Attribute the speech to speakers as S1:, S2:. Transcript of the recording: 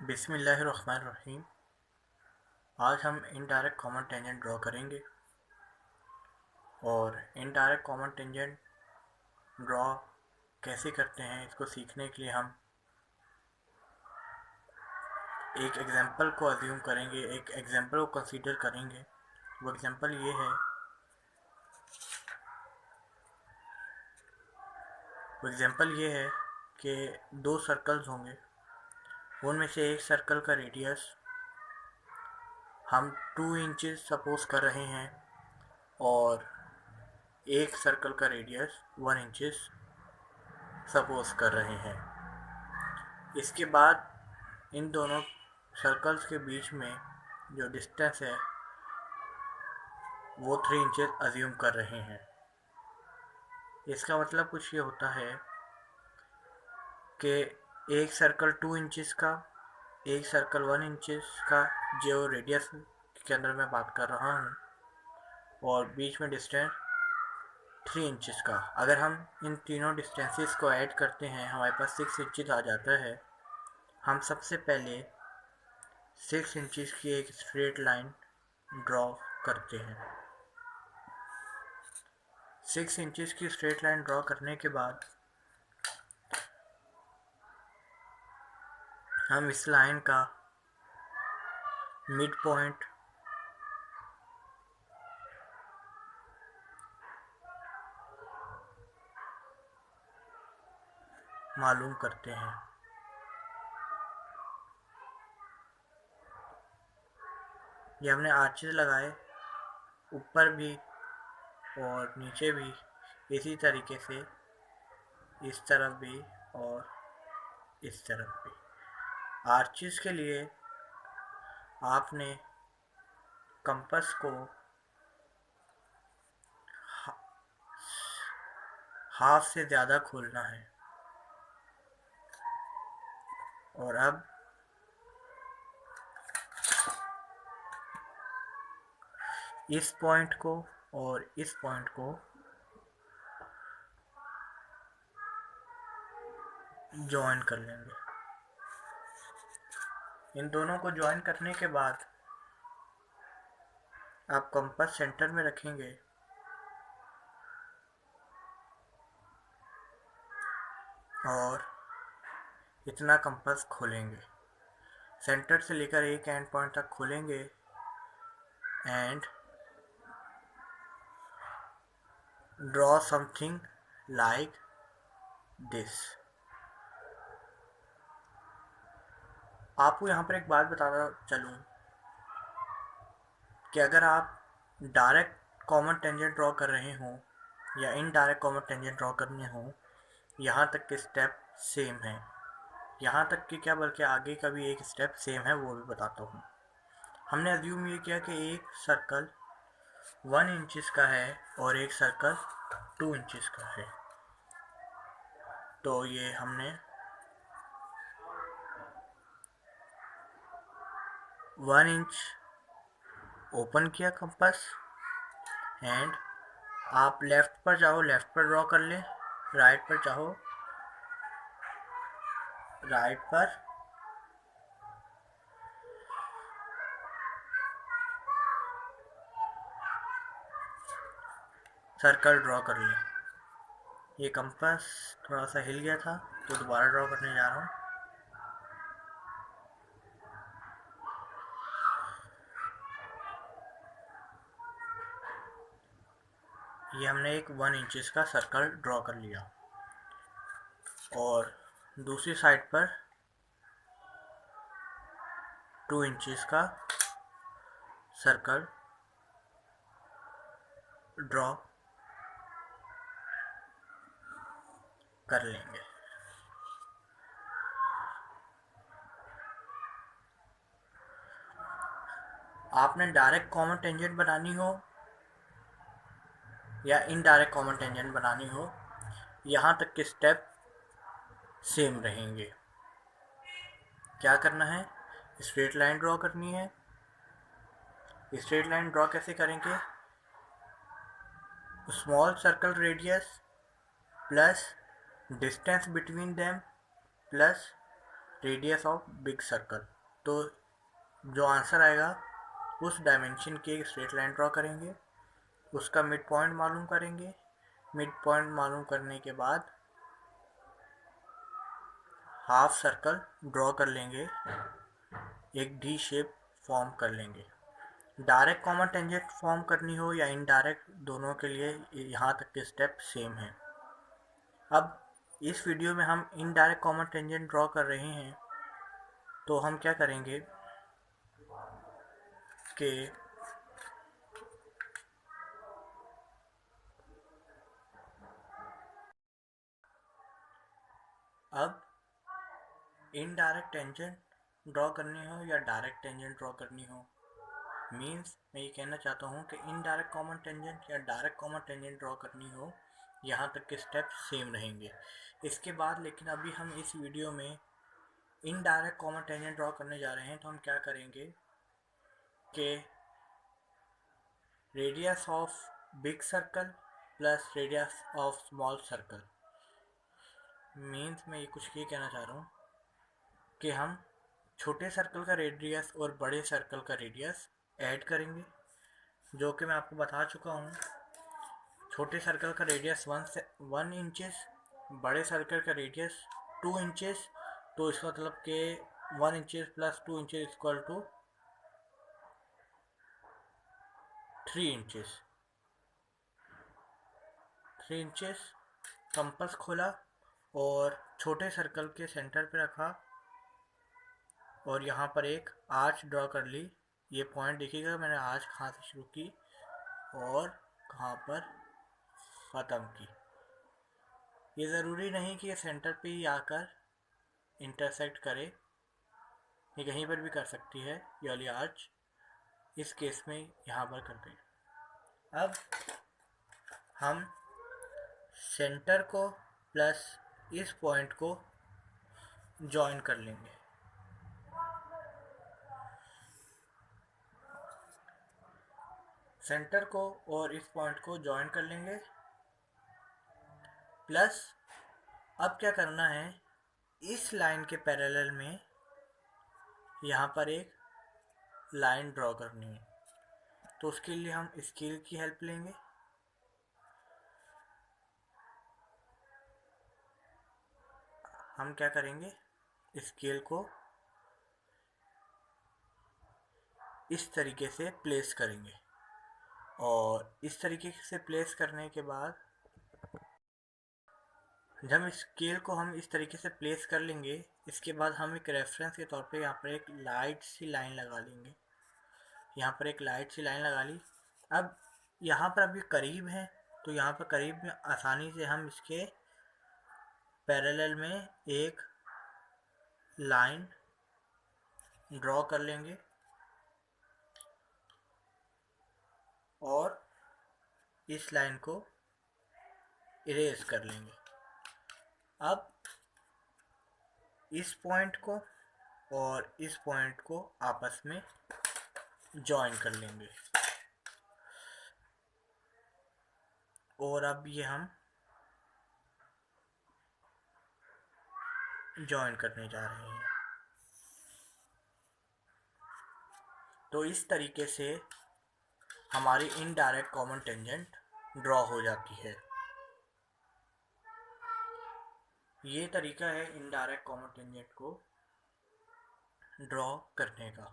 S1: बिस्मिल्लाहिर्रहमानिर्रहीम। आज हम इनडायरेक्ट कॉमन टेंजेंट ड्रॉ करेंगे और इनडायरेक्ट कॉमन टेंजेंट ड्रॉ कैसे करते हैं इसको सीखने के लिए हम एक एग्जांपल को अज्यूम करेंगे, एक एग्जांपल को कंसीडर करेंगे। वो एग्जांपल ये है कि दो सर्कल्स होंगे, उनमें से एक सर्कल का रेडियस हम 2 इंचेस सपोज कर रहे हैं और एक सर्कल का रेडियस 1 इंचेस सपोज कर रहे हैं। इसके बाद इन दोनों सर्कल्स के बीच में जो डिस्टेंस है वो 3 इंचेस अज्यूम कर रहे हैं। इसका मतलब कुछ ये होता है कि एक सर्कल 2 इंचेस का, एक सर्कल 1 इंचेस का, जो रेडियस के अंदर मैं बात कर रहा हूँ, और बीच में डिस्टेंस 3 इंचेस का। अगर हम इन तीनों डिस्टेंसेस को ऐड करते हैं हमारे पास 6 इंचेस आ जाता है। हम सबसे पहले 6 इंचेस की एक स्ट्रेट लाइन ड्रॉ करते हैं। 6 इंचेस की स्ट्रेट लाइन ड्रॉ करने के बाद हम इस लाइन का मिड पॉइंट मालूम करते हैं। ये हमने आर्चेस लगाए, ऊपर भी और नीचे भी, इसी तरीके से इस तरफ भी और इस तरफ भी। आर्चेस के लिए आपने कंपास को हाफ से ज़्यादा खोलना है और अब इस पॉइंट को और इस पॉइंट को ज्वाइन कर लेंगे। इन दोनों को ज्वाइन करने के बाद आप कंपास सेंटर में रखेंगे और इतना कंपास खोलेंगे, सेंटर से लेकर एक एंड पॉइंट तक खोलेंगे and draw something like this. आपको यहाँ पर एक बात बताता चलूँ कि अगर आप डायरेक्ट कॉमन टेंजेंट ड्रॉ कर रहे हो या इनडायरेक्ट कॉमन टेंजेंट ड्रॉ करने हो, यहाँ तक के स्टेप सेम है। यहाँ तक कि क्या, बल्कि आगे का भी एक स्टेप सेम है, वो भी बताता हूँ। हमने अज्यूम ये किया कि एक सर्कल 1 इंचेस का है और एक सर्कल 2 इंचेस का है। तो ये हमने 1 इंच ओपन किया कंपास एंड आप लेफ़्ट पर चाहो लेफ़्ट पर ड्रॉ कर ले, राइट पर चाहो राइट पर, सर्कल ड्रॉ कर ले। ये कंपास थोड़ा सा हिल गया था तो दोबारा ड्रॉ करने जा रहा हूँ। ये हमने एक 1 इंचेस का सर्कल ड्रॉ कर लिया और दूसरी साइड पर 2 इंचेस का सर्कल ड्रॉ कर लेंगे। आपने डायरेक्ट कॉमन टेंजेंट बनानी हो या इनडायरेक्ट कॉमन टेंजेंट बनानी हो, यहाँ तक के स्टेप सेम रहेंगे। क्या करना है, स्ट्रेट लाइन ड्रॉ करनी है। स्ट्रेट लाइन ड्रॉ कैसे करेंगे, small circle radius plus distance between them plus radius of big circle. तो जो आंसर आएगा उस डायमेंशन की एक स्ट्रेट लाइन ड्रॉ करेंगे, उसका मिड पॉइंट मालूम करेंगे, मिड पॉइंट मालूम करने के बाद हाफ सर्कल ड्रॉ कर लेंगे, एक डी शेप फॉर्म कर लेंगे। डायरेक्ट कॉमन टेंजेंट फॉर्म करनी हो या इनडायरेक्ट, दोनों के लिए यहाँ तक के स्टेप सेम है। अब इस वीडियो में हम इनडायरेक्ट कॉमन टेंजेंट ड्रॉ कर रहे हैं, तो हम क्या करेंगे कि अब इनडायरेक्ट टेंजेंट ड्रॉ करनी हो या डायरेक्ट टेंजेंट ड्रॉ करनी हो, मीन्स मैं ये कहना चाहता हूँ कि इनडायरेक्ट कॉमन टेंजेंट या डायरेक्ट कॉमन टेंजेंट ड्रॉ करनी हो, यहाँ तक के स्टेप सेम रहेंगे। इसके बाद लेकिन अभी हम इस वीडियो में इनडायरेक्ट कॉमन टेंजेंट ड्रॉ करने जा रहे हैं, तो हम क्या करेंगे कि radius of big circle plus radius of small circle, means मैं ये कुछ ये कहना चाह रहा हूँ कि हम छोटे सर्कल का रेडियस और बड़े सर्कल का रेडियस ऐड करेंगे, जो कि मैं आपको बता चुका हूँ। छोटे सर्कल का रेडियस 1 इंचेस, बड़े सर्कल का रेडियस 2 इंचेस, तो इसका मतलब कि 1 inches plus 2 inches equal to 3 inches. 3 inches compass खोला और छोटे सर्कल के सेंटर पे रखा और यहाँ पर एक आर्च ड्रॉ कर ली। ये पॉइंट देखिएगा मैंने आर्च कहाँ से शुरू की और कहाँ पर ख़त्म की। ये ज़रूरी नहीं कि ये सेंटर पे ही आकर इंटरसेक्ट करे, ये कहीं पर भी कर सकती है। ये वाली आर्च इस केस में यहाँ पर कर गई। अब हम सेंटर को प्लस इस पॉइंट को जॉइन कर लेंगे। सेंटर को और इस पॉइंट को जॉइन कर लेंगे, प्लस अब क्या करना है, इस लाइन के पैरेलल में यहाँ पर एक लाइन ड्रॉ करनी है। तो उसके लिए हम स्केल की हेल्प लेंगे। हम क्या करेंगे, स्केल को इस तरीके से प्लेस करेंगे और इस तरीके से प्लेस करने के बाद जब स्केल को हम इस तरीके से प्लेस कर लेंगे, इसके बाद हम एक रेफरेंस के तौर पे यहाँ पर एक लाइट सी लाइन लगा लेंगे। यहाँ पर एक लाइट सी लाइन लगा ली। अब यहाँ पर अभी करीब है, तो यहाँ पर करीब में आसानी से हम इसके पैरेलल में एक लाइन ड्रॉ कर लेंगे और इस लाइन को इरेज कर लेंगे। अब इस पॉइंट को और इस पॉइंट को आपस में जॉइन कर लेंगे और अब ये हम जॉइन करने जा रहे हैं। तो इस तरीके से हमारी इनडायरेक्ट कॉमन टेंजेंट ड्रॉ हो जाती है। ये तरीका है इनडायरेक्ट कॉमन टेंजेंट को ड्रॉ करने का।